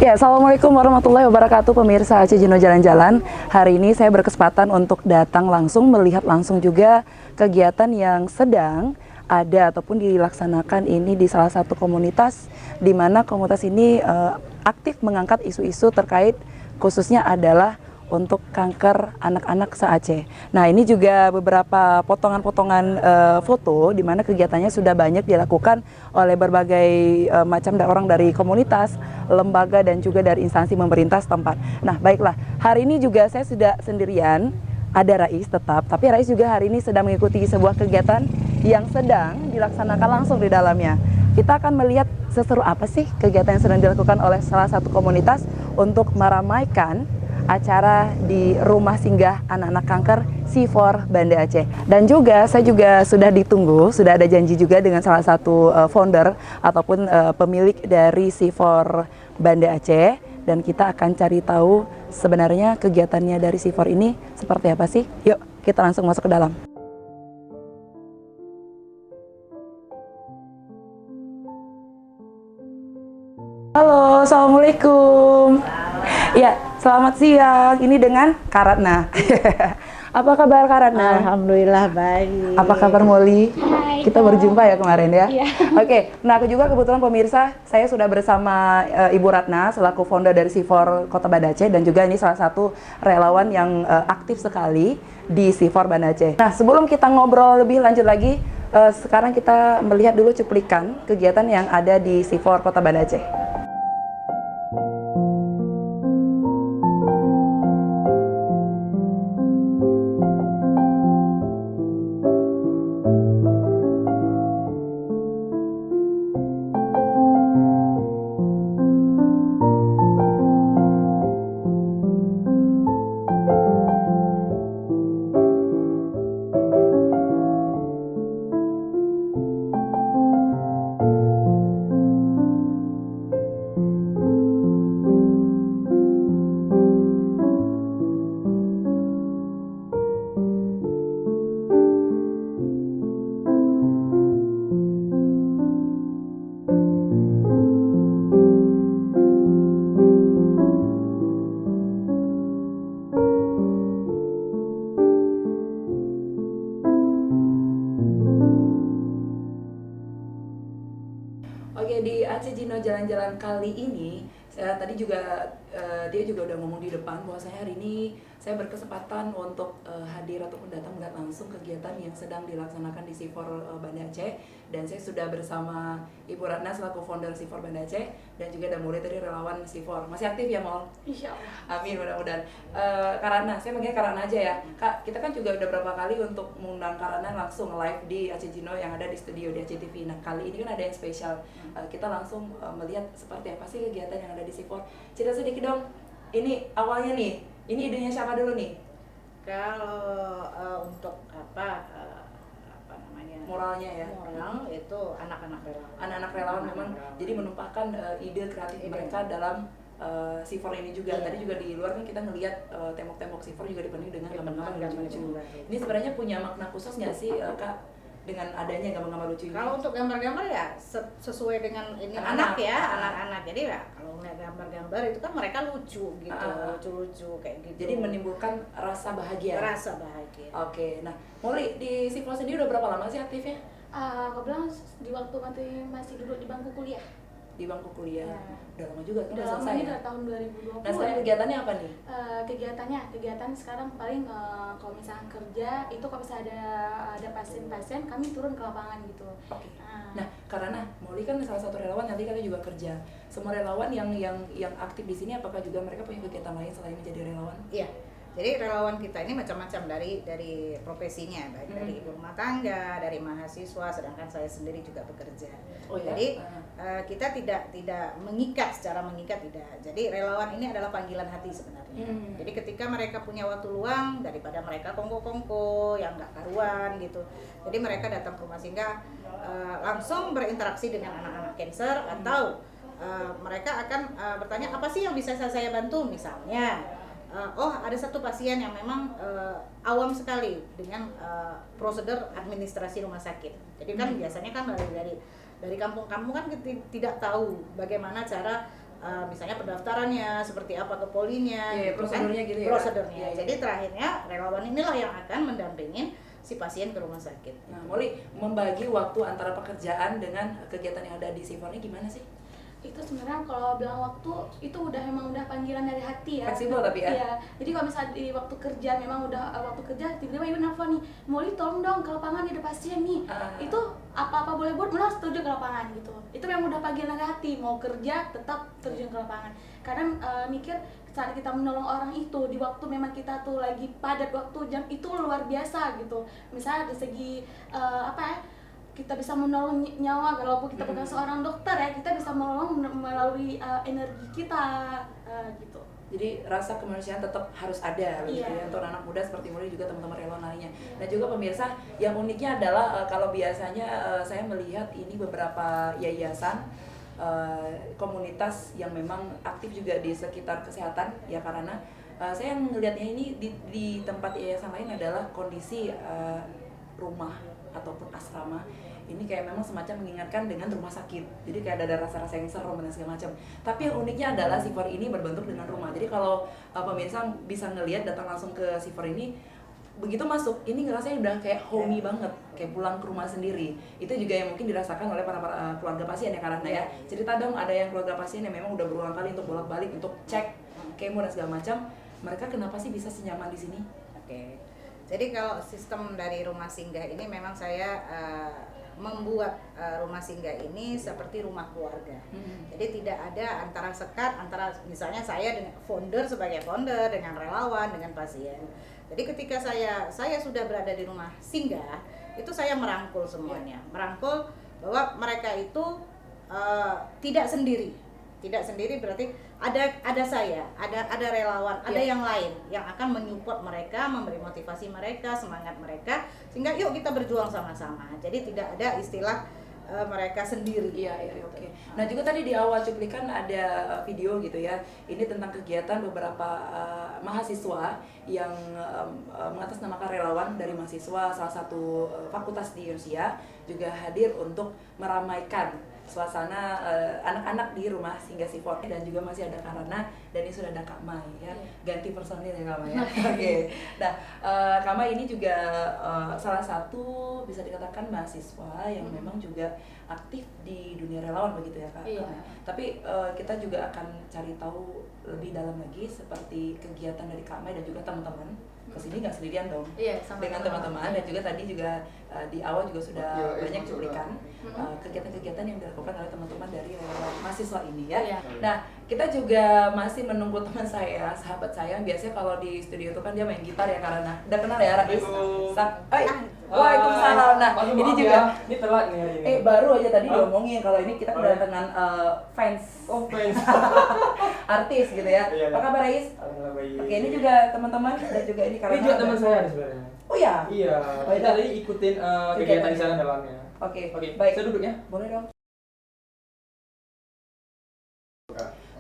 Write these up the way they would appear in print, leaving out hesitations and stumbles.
Ya, Assalamualaikum warahmatullahi wabarakatuh pemirsa Aceh Jino Jalan-Jalan. Hari ini saya berkesempatan untuk datang langsung, melihat langsung juga kegiatan yang sedang ada ataupun dilaksanakan ini di salah satu komunitas, di mana komunitas ini aktif mengangkat isu-isu terkait khususnya adalah untuk kanker anak-anak se-Aceh. Nah, ini juga beberapa potongan-potongan foto di mana kegiatannya sudah banyak dilakukan oleh berbagai macam orang dari komunitas, lembaga dan juga dari instansi pemerintah setempat. Nah, baiklah. Hari ini juga saya sudah sendirian, ada Rais tetap, tapi Rais juga hari ini sedang mengikuti sebuah kegiatan yang sedang dilaksanakan langsung di dalamnya. Kita akan melihat seseru apa sih kegiatan yang sedang dilakukan oleh salah satu komunitas untuk meramaikan acara di rumah singgah anak-anak kanker C4 Banda Aceh. Dan juga saya juga sudah ditunggu, sudah ada janji juga dengan salah satu founder ataupun pemilik dari C4 Banda Aceh, dan kita akan cari tahu sebenarnya kegiatannya dari C4 ini seperti apa sih. Yuk kita langsung masuk ke dalam. Halo, Assalamualaikum. Ya, selamat siang. Ini dengan Karatna. Apa kabar Karatna? Alhamdulillah baik. Apa kabar Molly? Hai, Kita Kak. berjumpa ya kemarin ya? Iya. Oke, nah aku juga kebetulan pemirsa, saya sudah bersama Ibu Ratna selaku founder dari C4 Kota Banda Aceh, dan juga ini salah satu relawan yang aktif sekali di C4 Banda Aceh. Nah, sebelum kita ngobrol lebih lanjut lagi, sekarang kita melihat dulu cuplikan kegiatan yang ada di C4 Kota Banda Aceh. Oke, di Aceh Jino Jalan-Jalan kali ini, tadi juga dia juga udah ngomong di depan bahwasanya hari ini saya berkesempatan untuk hadir ataupun datang melihat langsung kegiatan yang sedang dilaksanakan di C4 Banda Aceh, dan saya sudah bersama Ibu Ratna selaku founder C4 Banda Aceh, dan juga ada murid dari relawan C4. Masih aktif ya, Mol? Insya Allah. Amin, mudah-mudahan. Kak Ratna, saya manggilnya Kak Ratna aja ya. Kak, kita kan juga udah berapa kali untuk mengundang Kak Ratna langsung live di Aceh Jino yang ada di studio di Aceh TV. Nah, kali ini kan ada yang spesial. Kita langsung melihat seperti apa sih kegiatan yang ada di C4. Cerita sedikit dong. Ini awalnya nih, ini idenya siapa dulu nih? Kalau untuk apa namanya? Moralnya ya. Moral itu anak-anak relawan. Anak-anak relawan memang jadi menumpahkan ide kreatif mereka dalam C4 ini juga. Iya. Tadi juga di luar kan kita ngelihat tembok-tembok C4 juga dipenuhi dengan gambar-gambar lucu-lucu. Gambar-gambar. Ini sebenarnya punya makna khusus nggak sih Kak, dengan adanya gambar-gambar lucu ini? Kalau untuk gambar-gambar ya sesuai dengan ini Anak-anak. anak ya, anak-anak. Jadi ya kalau ngeliat gambar-gambar itu kan mereka lucu gitu, lucu-lucu kayak gitu. Jadi menimbulkan rasa bahagia. rasa bahagia. Oke, nah Molly di C4 sendiri udah berapa lama sih aktifnya? Aku bilang di waktu masih duduk di bangku kuliah. Di bangku kuliah. Ya. Udah lama juga kan Udah lama selesai ini ya? dari tahun 2020. Nah, sekarang kegiatannya apa nih? Kegiatan sekarang paling kalau misalnya kerja itu kalau misalnya ada pasien-pasien kami turun ke lapangan gitu. Oke. Nah, karena Molly kan salah satu relawan, nanti kalian juga kerja. Semua relawan yang aktif di sini, apakah juga mereka punya kegiatan lain selain menjadi relawan? Iya. Jadi relawan kita ini macam-macam dari profesinya, baik dari ibu rumah tangga, dari mahasiswa, sedangkan saya sendiri juga bekerja. Oh ya? Jadi kita tidak mengikat secara mengikat, tidak. Jadi relawan ini adalah panggilan hati sebenarnya. Jadi ketika mereka punya waktu luang, daripada mereka kongko-kongko yang nggak karuan gitu, jadi mereka datang ke rumah singgah langsung berinteraksi dengan anak-anak cancer, atau mereka akan bertanya apa sih yang bisa saya bantu, misalnya. Oh, ada satu pasien yang memang awam sekali dengan prosedur administrasi rumah sakit. Jadi kan biasanya kan dari kampung-kampung kan kita tidak tahu bagaimana cara misalnya pendaftarannya seperti apa ke polinya, Iya, gitu prosedurnya gitu ya, Kak? prosedurnya. Iya, iya. Jadi terakhirnya relawan inilah yang akan mendampingin si pasien ke rumah sakit. Nah, Molly, membagi waktu antara pekerjaan dengan kegiatan yang ada di Sifor ini gimana sih? Itu sebenarnya kalau bilang waktu itu emang udah panggilan dari hati ya. Fleksibel tapi ya? Iya. Jadi kalau misalnya di waktu kerja memang udah waktu kerja tiba-tiba ibu nelfon nih, Molly tolong dong ke lapangan ada pasien nih. Itu apa-apa boleh buat, malah setuju ke lapangan gitu. Itu memang udah panggilan dari hati, mau kerja tetap terjun ke lapangan. Karena mikir saat kita menolong orang itu di waktu memang kita tuh lagi padat waktu jam itu luar biasa gitu. Misalnya dari segi kita bisa menolong nyawa, walaupun kita bukan seorang dokter ya, kita bisa menolong melalui energi kita gitu. Jadi rasa kemanusiaan tetap harus ada begitu ya untuk anak muda seperti Molly juga teman-teman relawan lainnya. Dan juga pemirsa, yang uniknya adalah kalau biasanya saya melihat ini beberapa yayasan komunitas yang memang aktif juga di sekitar kesehatan ya, karena saya melihatnya ini di tempat yayasan lain adalah kondisi rumah ataupun asrama ini kayak memang semacam mengingatkan dengan rumah sakit. Jadi kayak ada rasa-rasa yang serem dan segala macam. Tapi yang uniknya adalah Sifor ini berbentuk dengan rumah. Jadi kalau pemirsa bisa ngelihat datang langsung ke Sifor ini, begitu masuk ini ngerasanya udah kayak homey banget, kayak pulang ke rumah sendiri. Itu juga yang mungkin dirasakan oleh para keluarga pasien ya, karena ya. Cerita dong, ada yang keluarga pasien yang memang udah berulang kali untuk bolak-balik untuk cek kemo dan segala macam. Mereka kenapa sih bisa senyaman di sini? Oke. Jadi kalau sistem dari rumah singgah ini memang saya membuat rumah singgah ini seperti rumah keluarga. Jadi tidak ada antara sekat antara misalnya saya dengan sebagai founder dengan relawan dengan pasien. Jadi ketika saya sudah berada di rumah singgah, itu saya merangkul semuanya. Merangkul bahwa mereka itu tidak sendiri. Tidak sendiri berarti ada saya, ada relawan, ada yang lain yang akan menyupport mereka, memberi motivasi mereka, semangat mereka, sehingga yuk kita berjuang sama-sama. Jadi tidak ada istilah mereka sendiri. Iya, oke. Nah juga tadi di awal cuplikan ada video gitu ya. Ini tentang kegiatan beberapa mahasiswa yang mengatasnamakan relawan dari mahasiswa salah satu fakultas di Rusia juga hadir untuk meramaikan suasana anak-anak di rumah singgah Sifor, dan juga masih ada Karana dan ini sudah ada Kak Mai ya, ganti personil ya Kak Mai ya. Oke. Nah Kak Mai ini juga salah satu bisa dikatakan mahasiswa yang memang juga aktif di dunia relawan begitu ya Kak. Iya. Tapi kita juga akan cari tahu lebih dalam lagi seperti kegiatan dari Kak Mai dan juga teman-teman. Kesini nggak sendirian dong, dengan teman-teman. Dan juga tadi juga di awal juga sudah banyak cuplikan kegiatan-kegiatan yang dilakukan oleh teman-teman dari relawan mahasiswa ini ya. Nah kita juga masih menunggu teman saya, sahabat saya yang biasanya kalau di studio itu kan dia main gitar ya, karena udah kenal ya Rais. Waalaikumsalam. Nah ini juga ini telat nih hari ini. baru aja tadi diomongin kalau ini kita kedatangan fans. Oh, fans. Artis gitu ya. Iya, Apa kabar Rais? Alhamdulillah baik. Oke, ini juga teman-teman dan juga ini Ini juga teman saya sebenarnya. Oh ya? Iya. Kita tadi ikutin kegiatan di sana dalamnya. Oke, Baik. Saya duduk ya. Boleh dong.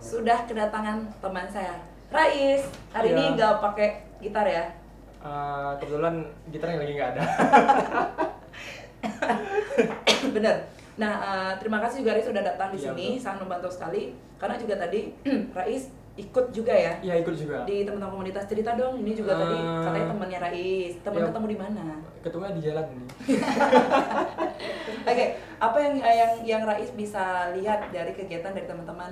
Sudah kedatangan teman saya, Rais. Hari ini nggak pakai gitar ya? Kebetulan gitarnya lagi nggak ada. Bener. Nah, terima kasih juga Rais sudah datang di Iya, sini, betul. sangat membantu sekali. Karena juga tadi Rais ikut juga ya Iya, ikut juga. di teman-teman komunitas. Cerita dong, ini juga tadi katanya temannya Rais. Teman Iya. ketemu di mana? Ketemunya di jalan ini. Oke, apa yang Rais bisa lihat dari kegiatan dari teman-teman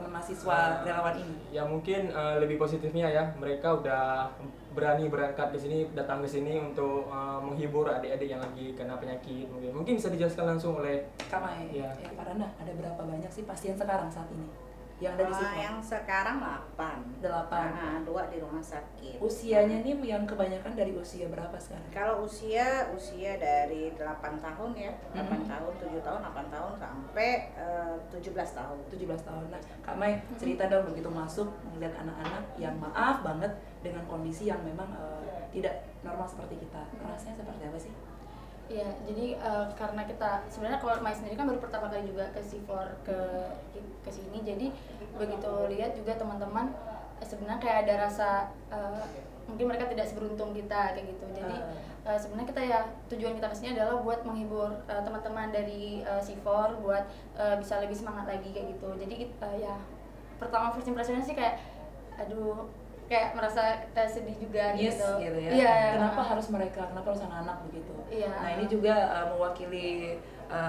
mahasiswa relawan ini? Ya mungkin lebih positifnya ya, mereka udah berani berangkat di sini, datang ke sini untuk menghibur adik-adik yang lagi kena penyakit. Mungkin bisa dijelaskan langsung oleh Kak Mai, Iya. ya, karena ada berapa banyak sih pasien sekarang saat ini yang ada di sini? Yang sekarang 8. 8. 2 di rumah sakit. Usianya nih yang kebanyakan dari usia berapa sekarang? Kalau usia dari 8 tahun ya, 8 tahun, 7 tahun, 8 tahun sampai 17 tahun. 17 tahun. Nah, Kak Mai, cerita dong begitu masuk melihat anak-anak yang maaf banget dengan kondisi yang memang tidak normal seperti kita. Rasanya seperti apa sih? Iya, jadi karena kita sebenarnya kalau Mai sendiri kan baru pertama kali juga ke Sifor ke sini, jadi begitu lihat juga teman-teman sebenarnya kayak ada rasa mungkin mereka tidak seberuntung kita kayak gitu. Jadi sebenarnya kita ya tujuan kita kesini adalah buat menghibur teman-teman dari Sifor buat bisa lebih semangat lagi kayak gitu. Jadi ya pertama first impressionnya sih kayak aduh, kayak merasa kita sedih juga Yes, gitu. gitu ya. Iya. Kenapa harus mereka? Kenapa harus anak-anak begitu? Iya. Nah ini juga mewakili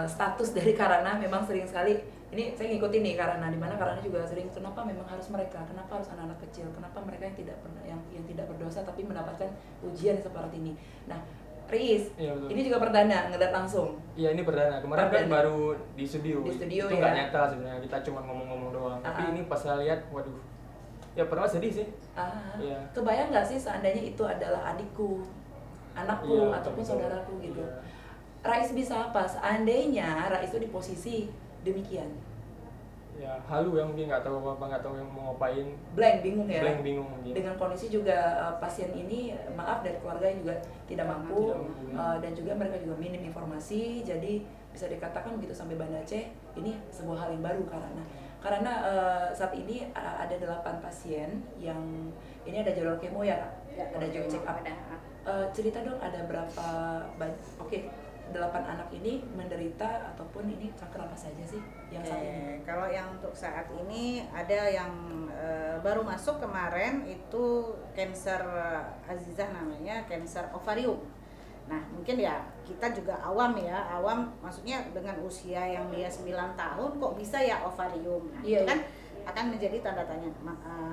status dari Karana. Memang sering sekali ini saya ngikutin nih Karana, di mana Karana juga sering kenapa memang harus mereka? Kenapa harus anak-anak kecil? Kenapa mereka yang tidak pernah yang tidak berdosa tapi mendapatkan ujian seperti ini? Nah, Riz, Iya, betul. ini juga perdana ngeliat langsung. Iya, ini perdana. Kemarin kan Perdana. baru di studio. Di studio, itu ya. nggak nyata sebenarnya. Kita cuma ngomong-ngomong doang. Tapi Ah. ini pas saya lihat, waduh. Ya pernah sedih sih. Iya. Kebayang nggak sih seandainya itu adalah adikku, anakku, Iya, ataupun betul. saudaraku gitu? Iya. Rais bisa apa? Seandainya Rais itu di posisi demikian, Ya, halu yang mungkin nggak tahu apa, nggak tahu yang mau ngapain. blank, bingung ya. Blank, bingung mungkin. Dengan kondisi juga pasien ini, maaf dari keluarga yang juga tidak mampu, Tidak mampu, ya. dan juga mereka juga minim informasi, jadi bisa dikatakan begitu sampai Banda Aceh ini sebuah hal yang baru karena saat ini ada 8 pasien yang ini ada jalur kemo ya Kak? Ya, Ada juga check up. ada. Cerita dong ada berapa oke, 8 anak ini menderita ataupun ini kanker apa saja sih yang saat ini? Kalau yang untuk saat ini ada yang baru masuk kemarin itu cancer Azizah namanya, cancer ovarium. Nah mungkin ya kita juga awam maksudnya dengan usia yang dia 9 tahun kok bisa ya ovarium. Nah Iya, itu kan akan menjadi tanda tanya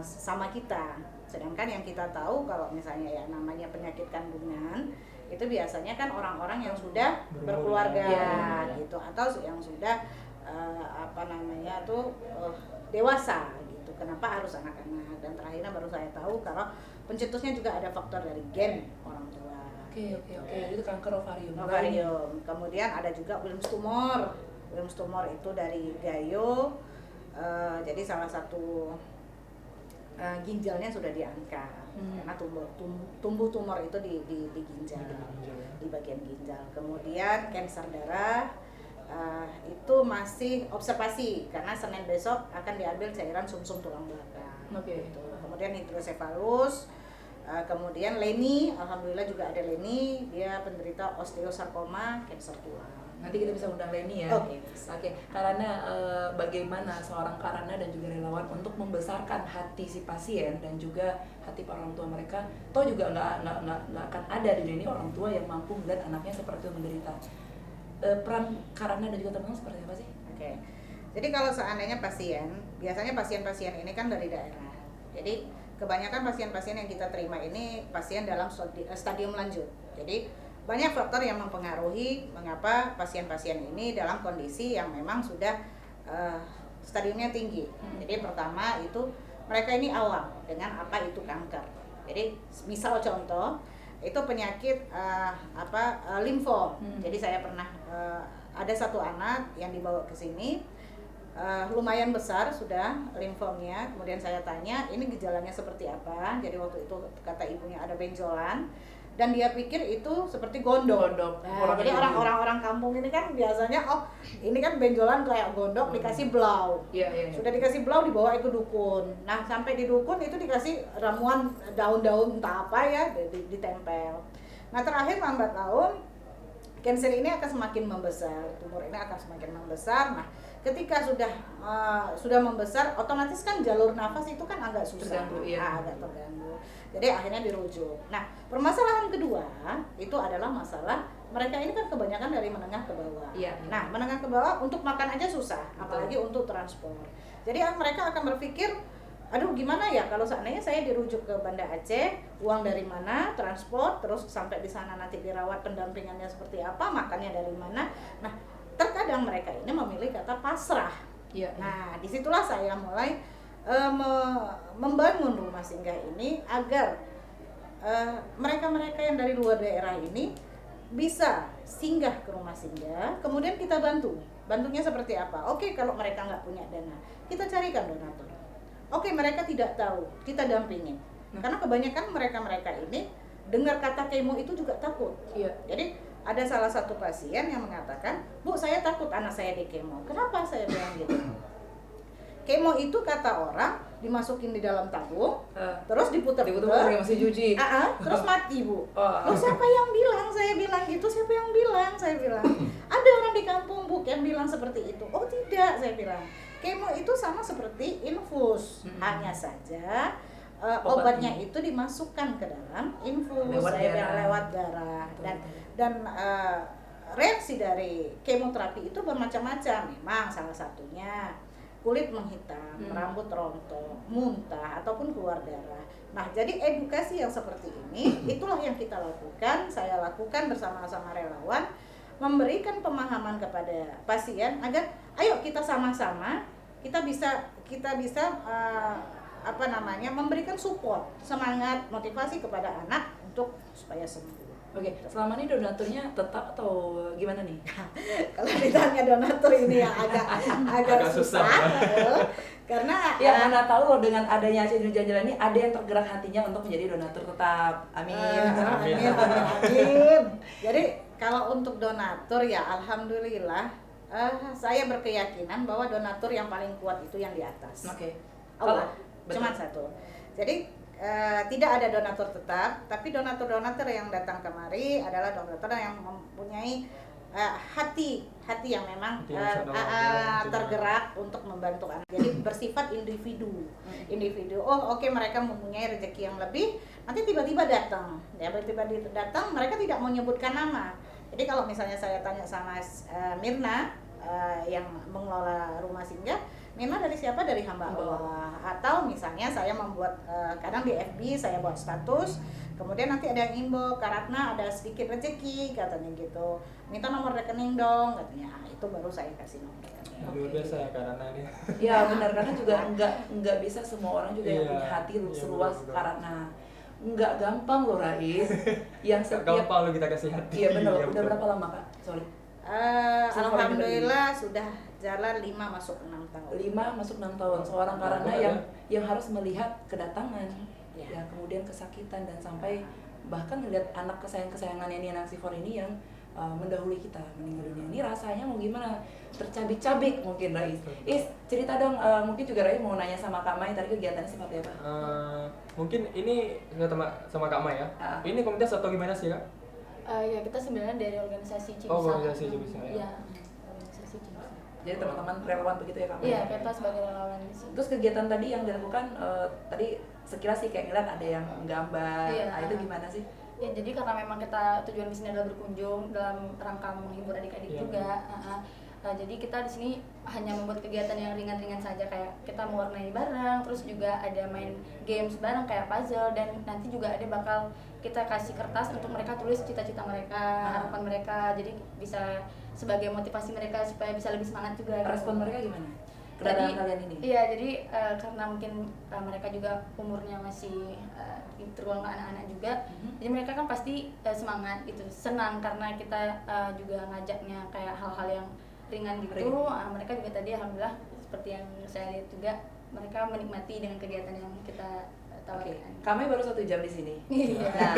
sama kita. Sedangkan yang kita tahu kalau misalnya ya namanya penyakit kandungan itu biasanya kan orang-orang yang sudah berkeluarga Iya. gitu atau yang sudah dewasa gitu. Kenapa harus anak-anak? Dan terakhirnya baru saya tahu kalau pencetusnya juga ada faktor dari gen orang tua. Oke, itu kanker ovarium. Ovarium. Kemudian ada juga Wilms tumor. Wilms tumor itu dari Gayo. Jadi salah satu ginjalnya sudah diangkat karena tumbuh tumor itu di ginjal, di bagian ginjal. Kemudian kanker darah itu masih observasi karena Senin besok akan diambil cairan sumsum tulang belakang. Oke. Gitu. Kemudian hidrosefalus, kemudian Leni, alhamdulillah juga ada Leni, dia penderita osteosarkoma, kanker tulang. Nanti kita bisa undang Leni ya. Oke. Karena bagaimana seorang Karana dan juga relawan untuk membesarkan hati si pasien dan juga hati para orang tua mereka, toh juga nggak akan ada di dunia ini orang tua yang mampu melihat anaknya seperti itu menderita. Peran Karana dan juga teman-teman seperti apa sih? Oke. Jadi kalau seandainya biasanya pasien-pasien ini kan dari daerah. Jadi kebanyakan pasien-pasien yang kita terima ini pasien dalam stadium lanjut. Jadi banyak faktor yang mempengaruhi mengapa pasien-pasien ini dalam kondisi yang memang sudah stadiumnya tinggi. Jadi pertama itu mereka ini awam dengan apa itu kanker. Jadi misal contoh itu penyakit limfom. Jadi saya pernah ada satu anak yang dibawa ke sini lumayan besar sudah limfomnya. Kemudian saya tanya ini gejalanya seperti apa. Jadi waktu itu kata ibunya ada benjolan dan dia pikir itu seperti gondok. Nah, jadi orang-orang kampung ini kan biasanya ini kan benjolan kayak gondok dikasih blau. Iya. Sudah dikasih blau dibawa ke dukun. Nah sampai di dukun itu dikasih ramuan daun-daun entah apa ya ditempel. Nah terakhir lambat laun kanker ini akan semakin membesar, tumor ini akan semakin membesar. Nah ketika sudah membesar, otomatis kan jalur nafas itu kan agak susah, Terganggu, iya. agak terganggu. Jadi akhirnya dirujuk. Nah permasalahan kedua itu adalah masalah mereka ini kan kebanyakan dari menengah ke bawah. Iya. Nah menengah ke bawah untuk makan aja susah, apalagi untuk transport. Jadi mereka akan berpikir, aduh gimana ya kalau seandainya saya dirujuk ke Banda Aceh, uang dari mana, transport, terus sampai di sana nanti dirawat, pendampingannya seperti apa, makannya dari mana. Nah terkadang mereka ini memilih kata pasrah. Iya. Nah disitulah saya mulai membangun rumah singgah ini agar mereka-mereka yang dari luar daerah ini bisa singgah ke rumah singgah, kemudian kita bantunya seperti apa? Oke, kalau mereka nggak punya dana, kita carikan donatur. Oke, mereka tidak tahu, kita dampingin. Karena kebanyakan mereka-mereka ini dengar kata kemo itu juga takut. Iya. Jadi ada salah satu pasien yang mengatakan, Bu, saya takut anak saya di kemo. Kenapa saya bilang gitu? Kemo itu kata orang dimasukin di dalam tabung, terus diputer-puter, pakai mesin cuci. terus mati, Bu. Oh. Loh siapa yang bilang? Saya bilang gitu, siapa yang bilang? Saya bilang, ada orang di kampung, Bu. yang bilang seperti itu. Oh tidak, saya bilang. Kemo itu sama seperti infus, hanya saja obatnya itu dimasukkan ke dalam infus, lewat darah. Dan reaksi dari kemoterapi itu bermacam-macam. Memang salah satunya kulit menghitam, rambut rontok, muntah ataupun keluar darah. Nah, jadi edukasi yang seperti ini itulah yang kita lakukan, saya lakukan bersama-sama relawan, memberikan pemahaman kepada pasien agar ayo kita sama-sama kita bisa memberikan support, semangat, motivasi kepada anak untuk supaya sembuh. Oke, selama ini donaturnya tetap atau gimana nih? Kalau ditanya donatur ini yang agak susah. Karena ya mana tahu loh dengan adanya Aceh Jino Jalan-Jalan ini ada yang tergerak hatinya untuk menjadi donatur tetap. Amin. Amin. Jadi kalau untuk donatur ya alhamdulillah saya berkeyakinan bahwa donatur yang paling kuat itu yang di atas. Oke. Allah. Cuma satu. Jadi tidak ada donatur tetap, tapi donatur-donatur yang datang kemari adalah donatur yang mempunyai hati yang memang tergerak untuk membantu anak. Jadi bersifat individu. Oh oke, mereka mempunyai rezeki yang lebih, nanti tiba-tiba datang. Mereka tidak menyebutkan nama. Jadi kalau misalnya saya tanya sama Mirna yang mengelola rumah singgah, Mirna dari siapa? Dari hamba Allah. Atau misalnya saya membuat kadang di FB saya buat status, kemudian nanti ada yang inbox, Kak Ratna ada sedikit rezeki katanya gitu, minta nomor rekening dong katanya. Itu baru saya kasih nomor rekening. Luar biasa ya Kak Ratna ini. Ya benar, karena juga nggak bisa semua orang juga yang punya hati seluas Kak Ratna. Nggak gampang loh Rais. Yang setiap gampang lo kita kasih hati. Iya benar. Udah berapa lama Kak? Sorry. Alhamdulillah sudah jalan 5 masuk 6 tahun. 5 masuk 6 tahun. Seorang Kak Ratna yang harus melihat kedatangan, ya kemudian kesakitan dan sampai bahkan melihat anak kesayangannya Nina Sifon ini yang mendahului kita meninggal dunia. Ini rasanya mau gimana? Tercabik-cabik mungkin Rais. Cerita dong, mungkin juga Rais mau nanya sama Kak Mai tadi kegiatannya seperti apa? Mungkin ini sama Kak Mai ya. Ini komunitas atau gimana sih Kak? Ya kita sebenarnya dari organisasi Cimsa. Oh, organisasi Cimsa ya. Iya, organisasi Cimsa. Jadi teman-teman relawan begitu ya Kak Mai? Iya, kita sebagai relawan di sini. Terus kegiatan tadi yang dilakukan tadi sekilas sih kayak ngeliat ada yang gambar. Iya. Itu gimana sih? Ya jadi karena memang kita tujuan di sini adalah berkunjung dalam rangka menghibur adik-adik juga. Jadi kita di sini hanya membuat kegiatan yang ringan-ringan saja, kayak kita mewarnai bareng, terus juga ada main games bareng kayak puzzle, dan nanti juga ada bakal kita kasih kertas untuk mereka tulis cita-cita mereka, harapan mereka, jadi bisa sebagai motivasi mereka supaya bisa lebih semangat juga. Respon mereka gimana? Kedatangan kalian ini? Iya, jadi karena mungkin mereka juga umurnya masih tergolong anak-anak juga, jadi mereka kan pasti semangat gitu, senang karena kita juga ngajaknya kayak hal-hal yang ringan gitu. Mereka juga tadi alhamdulillah seperti yang saya lihat juga mereka menikmati dengan kegiatan yang kita tawarkan. Kami baru 1 jam di sini. Nah,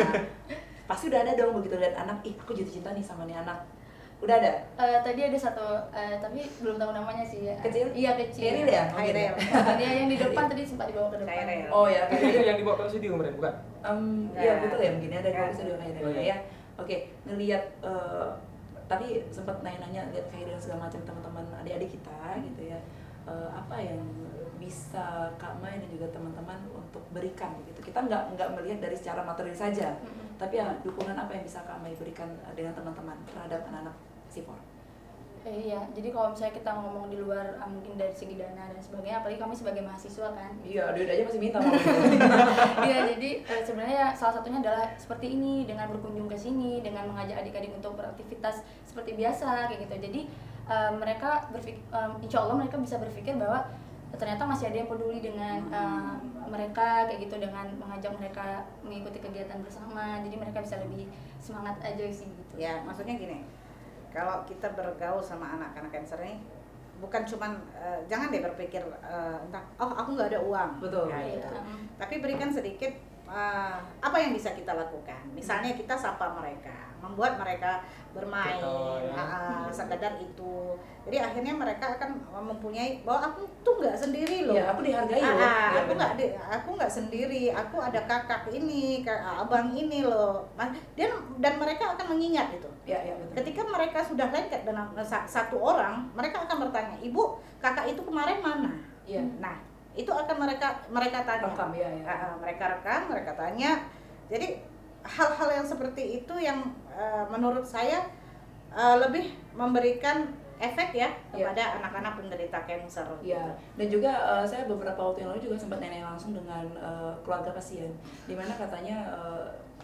pasti udah ada dong begitu lihat anak, aku jatuh cinta nih sama nih anak. Udah ada? Tadi ada satu, tapi belum tahu namanya sih. Kecil? Iya, kecil. Khairil ya? Khairil. Dia yang di depan tadi sempat dibawa ke depan. Khairil. Oh ya, Itu yang dibawa ke studio kemarin bukan? Iya betul ya, mungkin ada di studio Khairil ya. Oke, ngelihat tadi sempat nanya-nanya lihat Khairil segala macam teman-teman adik-adik kita gitu ya. Apa yang bisa Kak Mai dan juga teman-teman untuk berikan gitu. Kita nggak melihat dari secara materi saja, tapi ya dukungan apa yang bisa Kak Mai berikan dengan teman-teman terhadap anak-anak Sifon. Iya, jadi kalau misalnya kita ngomong di luar mungkin dari segi dana dan sebagainya, apalagi kami sebagai mahasiswa kan. Iya, duit aja masih minta. Iya, jadi sebenarnya salah satunya adalah seperti ini, dengan berkunjung ke sini, dengan mengajak adik-adik untuk beraktivitas seperti biasa kayak gitu. Jadi mereka insya Allah mereka bisa berpikir bahwa ternyata masih ada yang peduli dengan mereka kayak gitu, dengan mengajak mereka mengikuti kegiatan bersama. Jadi mereka bisa lebih semangat aja sih gitu. Ya, maksudnya gini. Kalau kita bergaul sama anak-anak cancer ini bukan cuman jangan deh berpikir entah aku nggak ada uang. Betul. Ya, gitu. Tapi berikan sedikit apa yang bisa kita lakukan? Misalnya kita sapa mereka, membuat mereka bermain, Betul, ya. sekedar itu. Jadi akhirnya mereka akan mempunyai bahwa aku tuh nggak sendiri loh. Ya, aku dihargai loh. Ya, benar. Aku nggak sendiri. Aku ada kakak ini, abang ini loh. Dan mereka akan mengingat itu. Ya, betul. Ketika mereka sudah lengket dengan satu orang, mereka akan bertanya, ibu, kakak itu kemarin mana? Iya. Nah, itu akan mereka tanya. Rekam, ya. Mereka rekam, mereka tanya. Jadi hal-hal yang seperti itu yang menurut saya lebih memberikan efek ya kepada anak-anak penderita kanker. Ya, dan juga saya beberapa waktu yang lalu juga sempat nanya langsung dengan keluarga pasien, dimana katanya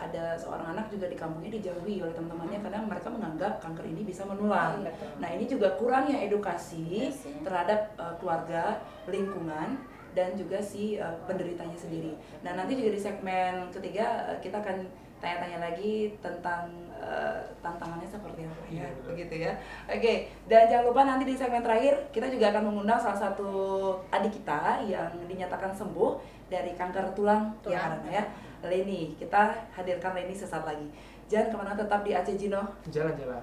ada seorang anak juga di kampungnya dijauhi oleh teman-temannya karena mereka menganggap kanker ini bisa menular. Nah, ini juga kurangnya edukasi terhadap keluarga, lingkungan, dan juga si penderitanya sendiri. Nah, nanti juga di segmen ketiga kita akan tanya-tanya lagi tentang tantangannya seperti apa ya, begitu ya. Oke, dan jangan lupa nanti di segmen terakhir kita juga akan mengundang salah satu adik kita yang dinyatakan sembuh dari kanker tulang ya, ya, Leni. Kita hadirkan Leni sesaat lagi. Jangan kemana, tetap di Aceh Jino Jalan-jalan.